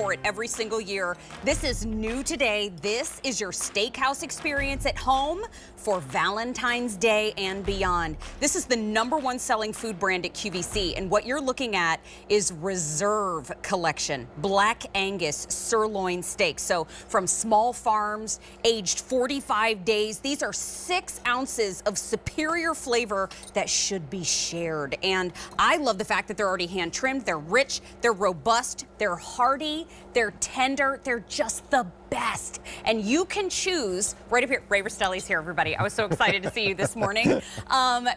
for it every single year. This is new today. This is your steakhouse experience at home for Valentine's Day and beyond. This is the #1 selling food brand at QVC, and what you're looking at is Reserve Collection, Black Angus sirloin steaks. So from small farms, aged 45 days, these are 6 ounces of superior flavor that should be shared. And I love the fact that they're already hand trimmed, they're rich, they're robust, they're hearty, they're tender, they're just the best. And you can choose right up here. Ray Rastelli's here, everybody. I was so excited to see you this morning.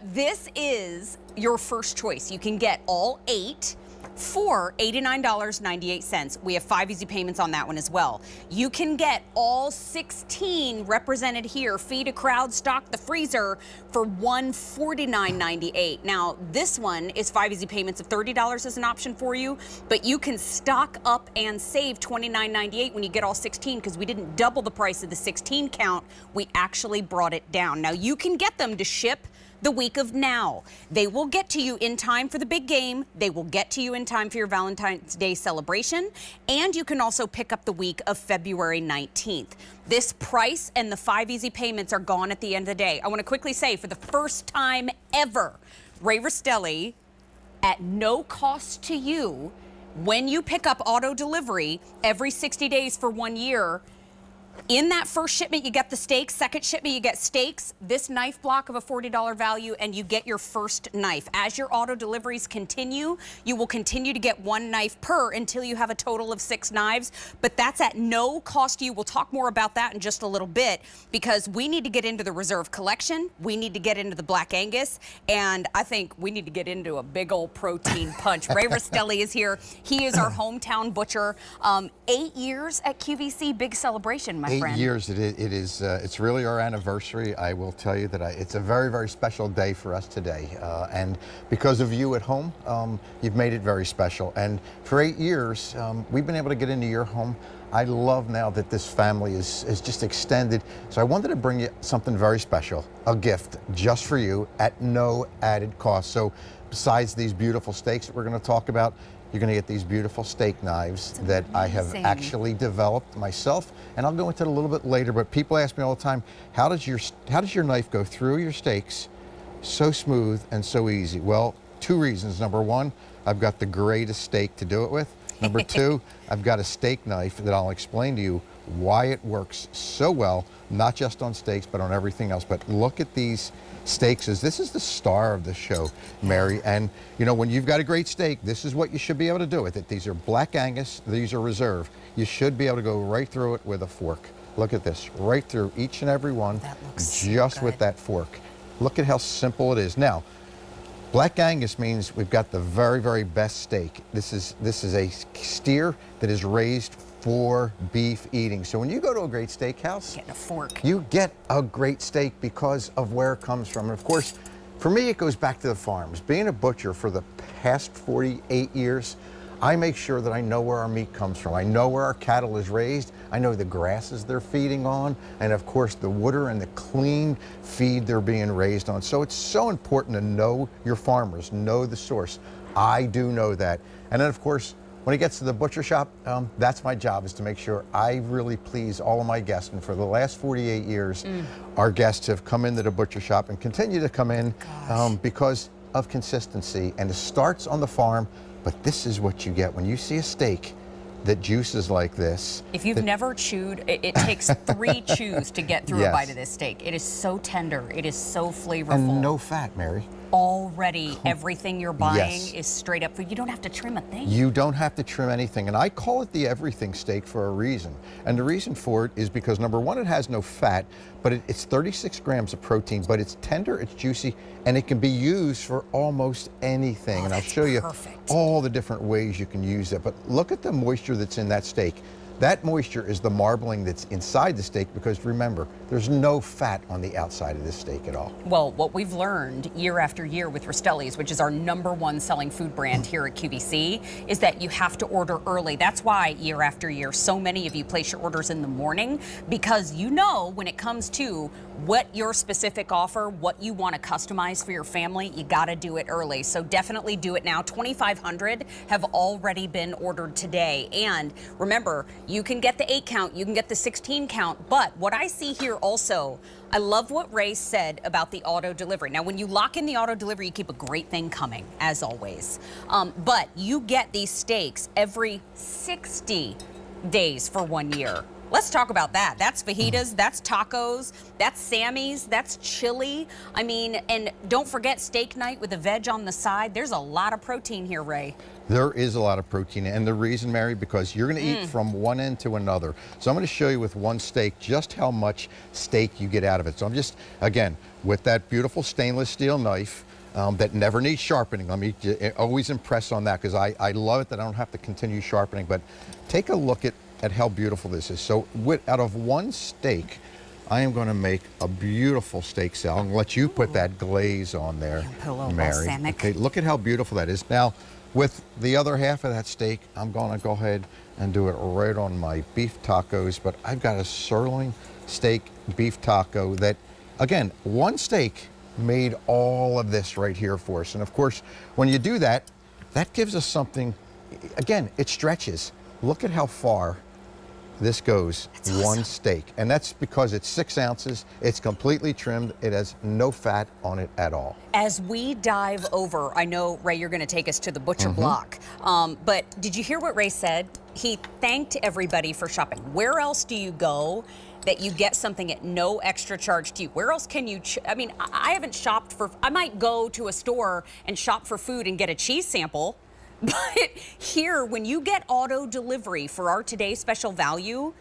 This is your first choice. You can get all 8 for $89.98. We have 5 easy payments on that one as well. You can get all 16 represented here. Feed a crowd, stock the freezer for $149.98. Now, this one is 5 easy payments of $30 as an option for you, but you can stock up and save $29.98 when you get all 16 because we didn't double the price of the 16 count. We actually brought it down. Now, you can get them to ship the week of now. They will get to you in time for the big game. They will get to you in time for your Valentine's Day celebration. And you can also pick up the week of February 19th. This price and the 5 easy payments are gone at the end of the day. I want to quickly say, for the first time ever, Ray Rastelli, at no cost to you, when you pick up auto delivery every 60 days for 1 year, in that first shipment, you get the steaks. Second shipment, you get steaks, this knife block of a $40 value, and you get your first knife. As your auto deliveries continue, you will continue to get 1 knife per until you have a total of 6 knives. But that's at no cost to you. We'll talk more about that in just a little bit because we need to get into the Reserve Collection. We need to get into the Black Angus. And I think we need to get into a big old protein punch. Ray Rastelli is here. He is our hometown butcher. 8 years at QVC. Big celebration, my friend. 8 years, it's really our anniversary. I will tell you that it's a very, very special day for us today. And because of you at home, you've made it very special. And for 8 years, we've been able to get into your home. I love now that this family is just extended. So I wanted to bring you something very special, a gift just for you at no added cost. So besides these beautiful steaks that we're going to talk about, you're going to get these beautiful steak knives that I have actually developed myself, and I'll go into it a little bit later. But people ask me all the time, how does your knife go through your steaks so smooth and so easy? Well, 2 reasons. Number 1, I've got the greatest steak to do it with. Number 2, I've got a steak knife that I'll explain to you why it works so well, not just on steaks, but on everything else. But look at these steaks. This is the star of the show, Mary. And you know, when you've got a great steak, this is what you should be able to do with it. These are Black Angus, these are Reserve. You should be able to go right through it with a fork. Look at this, right through each and every one, just with that fork. Look at how simple it is. Now, Black Angus means we've got the very, very best steak. This is a steer that is raised for beef eating. So when you go to a great steakhouse, get a fork. You get a great steak because of where it comes from. And of course, for me, it goes back to the farms. Being a butcher for the past 48 years, I make sure that I know where our meat comes from. I know where our cattle is raised. I know the grasses they're feeding on, and of course the water and the clean feed they're being raised on. So it's so important to know your farmers, know the source. I do know that. And then of course, when it gets to the butcher shop, that's my job, is to make sure I really please all of my guests. And for the last 48 years, our guests have come into the butcher shop and continue to come in because of consistency. And it starts on the farm, but this is what you get when you see a steak that juices like this. If you've never chewed, it takes 3 chews to get through a bite of this steak. It is so tender. It is so flavorful. And no fat, Mary. Already, everything you're buying is straight up food. You don't have to trim a thing. You don't have to trim anything. And I call it the everything steak for a reason. And the reason for it is because, number 1, it has no fat, but it's 36 grams of protein, but it's tender, it's juicy, and it can be used for almost anything. And I'll show you all the different ways you can use it. But look at the moisture that's in that steak. That moisture is the marbling that's inside the steak, because remember, there's no fat on the outside of this steak at all. Well, what we've learned year after year with Rastelli's, which is our #1 selling food brand here at QVC, is that you have to order early. That's why year after year, so many of you place your orders in the morning, because you know when it comes to what your specific offer, what you want to customize for your family, you got to do it early. So definitely do it now. 2,500 have already been ordered today. And remember, you can get the 8 count, you can get the 16 count. But what I see here also, I love what Ray said about the auto delivery. Now, when you lock in the auto delivery, you keep a great thing coming, as always. But you get these steaks every 60 days for 1 year. Let's talk about that. That's fajitas, that's tacos, that's Sammy's, that's chili. I mean, and don't forget steak night with a veg on the side. There's a lot of protein here, Ray. There is a lot of protein, and the reason, Mary, because you're going to eat from one end to another. So I'm going to show you with one steak just how much steak you get out of it. So I'm just, again, with that beautiful stainless steel knife that never needs sharpening. Let me always impress on that, because I love it that I don't have to continue sharpening. But take a look at how beautiful this is. So out of one steak, I am going to make a beautiful steak salad. I'm going to let you put that glaze on there, put a little Mary. balsamic. Okay, look at how beautiful that is. Now, with the other half of that steak, I'm going to go ahead and do it right on my beef tacos. But I've got a sirloin steak beef taco that, again, one steak made all of this right here for us. And of course, when you do that, that gives us something, again, it stretches. Look at how far this goes. That's awesome. One steak. And that's because it's 6 ounces. It's completely trimmed. It has no fat on it at all. As we dive over, I know, Ray, you're going to take us to the butcher block. But did you hear what Ray said? He thanked everybody for shopping. Where else do you go that you get something at no extra charge to you? Where else can you, I mean, I haven't shopped for, I might go to a store and shop for food and get a cheese sample. But here, when you get auto delivery for our today's special value,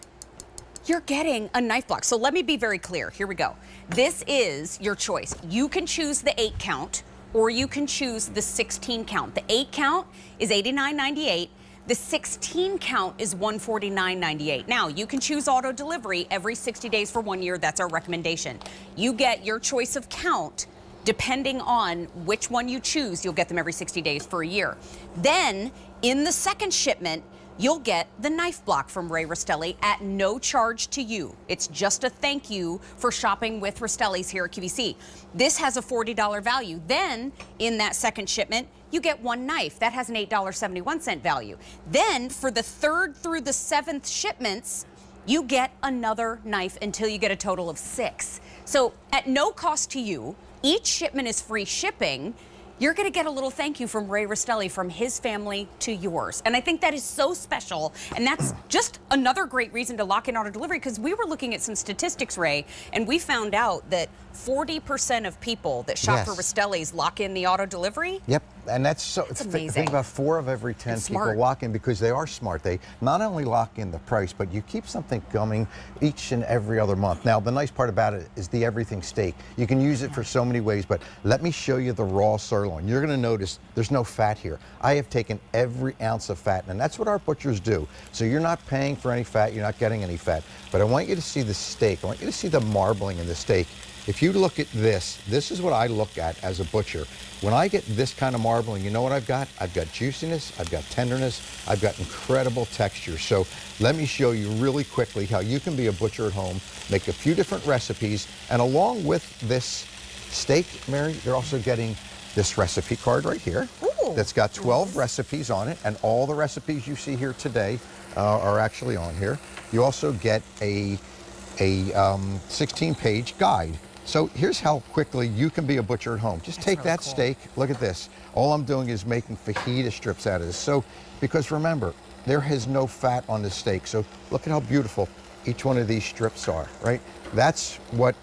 you're getting a knife block. So let me be very clear. Here we go. This is your choice. You can choose the 8 count or you can choose the 16 count. The 8 count is $89.98. The 16 count is $149.98. Now, you can choose auto delivery every 60 days for 1 year. That's our recommendation. You get your choice of count. Depending on which one you choose, you'll get them every 60 days for a year. Then, in the second shipment, you'll get the knife block from Ray Rastelli at no charge to you. It's just a thank you for shopping with Rastelli's here at QVC. This has a $40 value. Then, in that second shipment, you get one knife. That has an $8.71 value. Then, for the 3rd through the 7th shipments, you get another knife until you get a total of 6. So, at no cost to you, each shipment is free shipping. You're going to get a little thank you from Ray Rastelli, from his family to yours. And I think that is so special. And that's just another great reason to lock in auto delivery, because we were looking at some statistics, Ray, and we found out that 40% of people that shop for Rastelli's lock in the auto delivery. Yep, and that's amazing. Think about 4 of every 10 people lock in, because they are smart. They not only lock in the price, but you keep something coming each and every other month. Now, the nice part about it is the everything steak. You can use it for so many ways, but let me show you the raw sirloin. You're going to notice there's no fat here. I have taken every ounce of fat, and that's what our butchers do. So you're not paying for any fat, you're not getting any fat. But I want you to see the steak. I want you to see the marbling in the steak. If you look at this is what I look at as a butcher. When I get this kind of marbling, you know what I've got? I've got juiciness, I've got tenderness, I've got incredible texture. So let me show you really quickly how you can be a butcher at home, make a few different recipes, and along with this steak, Mary, you're also getting this recipe card right here. Ooh. That's got 12 recipes on it, and all the recipes you see here today are actually on here. You also get a 16-page guide. So here's how quickly you can be a butcher at home. Just take that steak, look at this. All I'm doing is making fajita strips out of this. So, because remember, there has no fat on the steak. So look at how beautiful each one of these strips are, right? That's what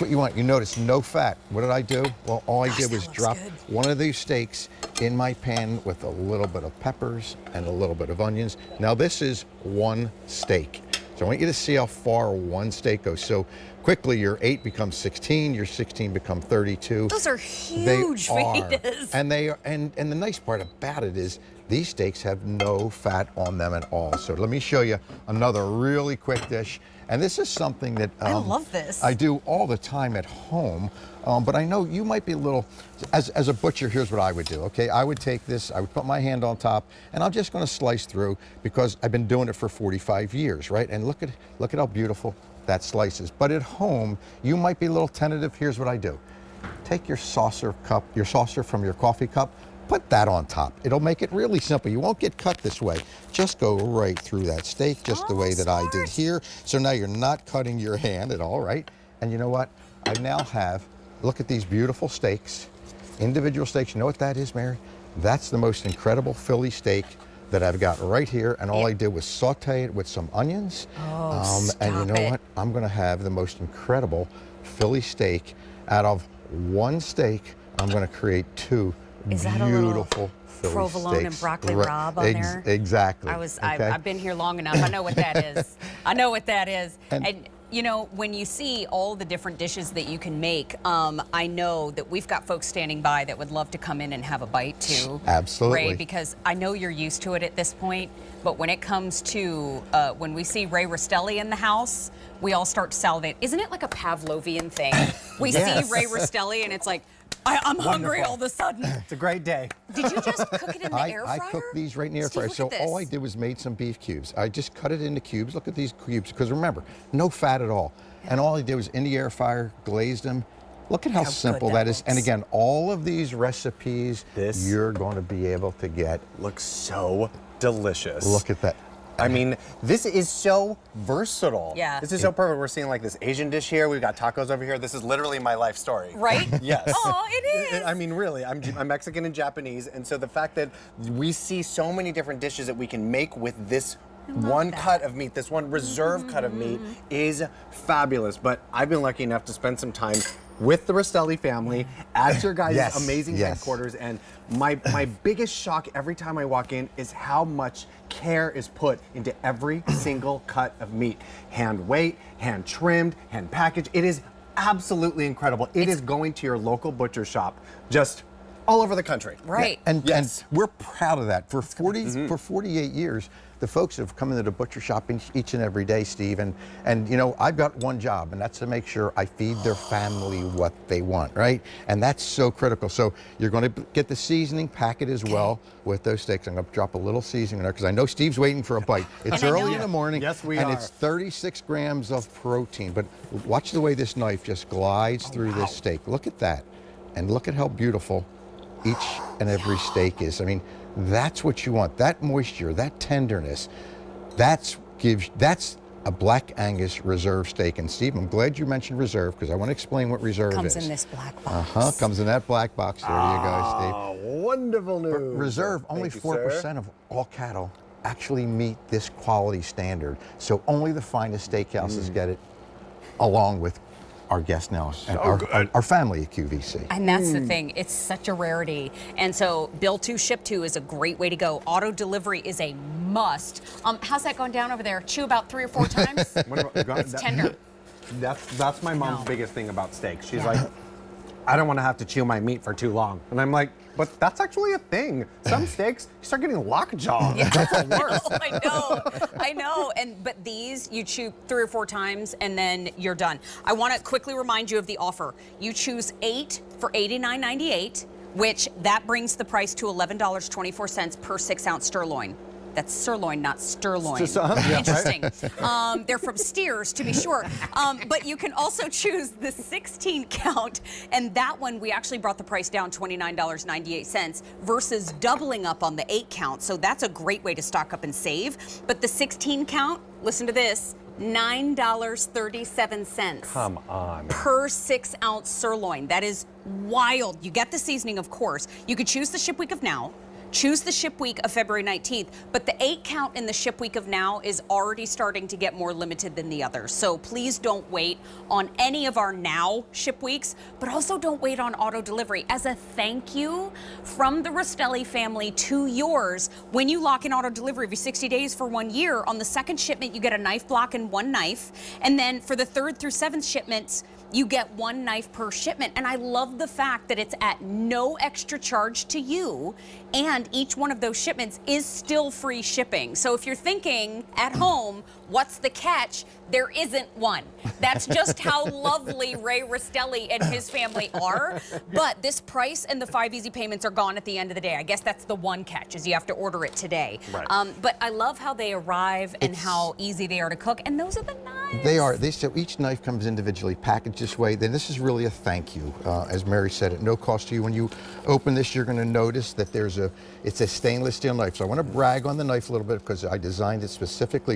you want. You notice no fat. What did I do? Well, all I did was drop one of these steaks in my pan with a little bit of peppers and a little bit of onions. Now this is one steak. So I want you to see how far one steak goes. So quickly your 8 becomes 16, your 16 become 32. Those are huge fajitas. And they are, and the nice part about it is these steaks have no fat on them at all. So let me show you another really quick dish. And this is something that I love this. I do all the time at home. But I know you might be a little, as a butcher, here's what I would do, okay? I would take this, I would put my hand on top, and I'm just gonna slice through because I've been doing it for 45 years, right? And look at how beautiful that slices. But at home, you might be a little tentative. Here's what I do. Take your saucer from your coffee cup, put that on top. It'll make it really simple. You won't get cut this way. Just go right through that steak, just the way that I did here. So now you're not cutting your hand at all, right? And you know what? I now have, look at these beautiful steaks, individual steaks. You know what that is, Mary? That's the most incredible Philly steak that I've got right here, and all I did was saute it with some onions. And you know what? I'm gonna have the most incredible Philly steak. Out of one steak, I'm gonna create two beautiful Philly provolone steaks. and broccoli rabe on there? Exactly. I've been here long enough. I know what that is. I know what that is. And you know, when you see all the different dishes that you can make, I know that we've got folks standing by that would love to come in and have a bite too. Absolutely. Ray, because I know you're used to it at this point, but when it comes to, when we see Ray Rastelli in the house, we all start to salivate. Isn't it like a Pavlovian thing? We see Ray Rastelli and it's like, I'm hungry all of a sudden. It's a great day. Did you just cook it in the air fryer? I cooked these right in the air fryer. So all I did was made some beef cubes. I just cut it into cubes. Look at these cubes, because remember, no fat at all. And all I did was in the air fryer, glazed them. Look at how simple that is. And again, all of these recipes you're going to be able to get. Looks so delicious. Look at that. I mean, this is so versatile. Yeah. This is so perfect. We're seeing like this Asian dish here. We've got tacos over here. This is literally my life story. Right? Yes. Oh, it is. I mean, really, I'm Mexican and Japanese. And so the fact that we see so many different dishes that we can make with this one cut of meat, this one reserve cut of meat is fabulous. But I've been lucky enough to spend some time with the Rastelli family at your guys' amazing headquarters, and my biggest shock every time I walk in is how much care is put into every single cut of meat. Hand weighed, hand trimmed, hand packaged. It is absolutely incredible. It is going to your local butcher shop just all over the country. Right. And we're proud of that. For 48 years, the folks that have come into the butcher shop each and every day, Steve, and you know, I've got one job, and that's to make sure I feed their family what they want, right? And that's so critical. So you're going to get the seasoning packet as well with those steaks. I'm going to drop a little seasoning in there because I know Steve's waiting for a bite. It's early in the morning. Yes, we and are. it's 36 grams of protein. But watch the way this knife just glides through this steak. Look at that, and look at how beautiful each and every steak is. I mean, that's what you want. That moisture, that tenderness, that's a black Angus reserve steak. And Steve, I'm glad you mentioned reserve because I want to explain what reserve is. Comes in this black box. Comes in that black box. There you go, Steve. Oh, wonderful news. But reserve, only 4% of all cattle actually meet this quality standard. So only the finest steakhouses get it, along with our guests now, and our family at QVC. And that's the thing, it's such a rarity. And so Bill 2, Ship 2 is a great way to go. Auto delivery is a must. How's that going down over there? Chew about 3 or 4 times? It's tender. That's my mom's biggest thing about steak. She's like, I don't want to have to chew my meat for too long. And I'm like, but that's actually a thing. Some steaks, you start getting lockjaw. Yeah, that's the worst. I know. But these, you chew 3 or 4 times and then you're done. I want to quickly remind you of the offer. You choose 8 for $89.98, which that brings the price to $11.24 per 6-ounce sirloin. That's sirloin, not sterloin. Interesting. Right? They're from steers, to be sure. But you can also choose the 16 count, and that one we actually brought the price down $29.98 versus doubling up on the 8 count. So that's a great way to stock up and save. But the 16 count, listen to this, $9.37. Come on. Per 6-ounce sirloin. That is wild. You get the seasoning, of course. You could choose the ship week of now. Choose the ship week of February 19th, but the 8 count in the ship week of now is already starting to get more limited than the others. So please don't wait on any of our now ship weeks, but also don't wait on auto delivery. As a thank you from the Rastelli family to yours, when you lock in auto delivery every 60 days for 1 year, on the second shipment, you get a knife block and 1 knife. And then for the 3rd through 7th shipments, You get 1 knife per shipment, and I love the fact that it's at no extra charge to you, and each one of those shipments is still free shipping. So if you're thinking at home, what's the catch? There isn't one. That's just how lovely Ray Rastelli and his family are. But this price and the 5 easy payments are gone at the end of the day. I guess that's the one catch, is you have to order it today. Right. But I love how they arrive and how easy they are to cook. And those are the knives. They are. So each knife comes individually packaged this way. Then this is really a thank you. As Mary said, at no cost to you. When you open this, you're going to notice that it's a stainless steel knife. So I want to brag on the knife a little bit because I designed it specifically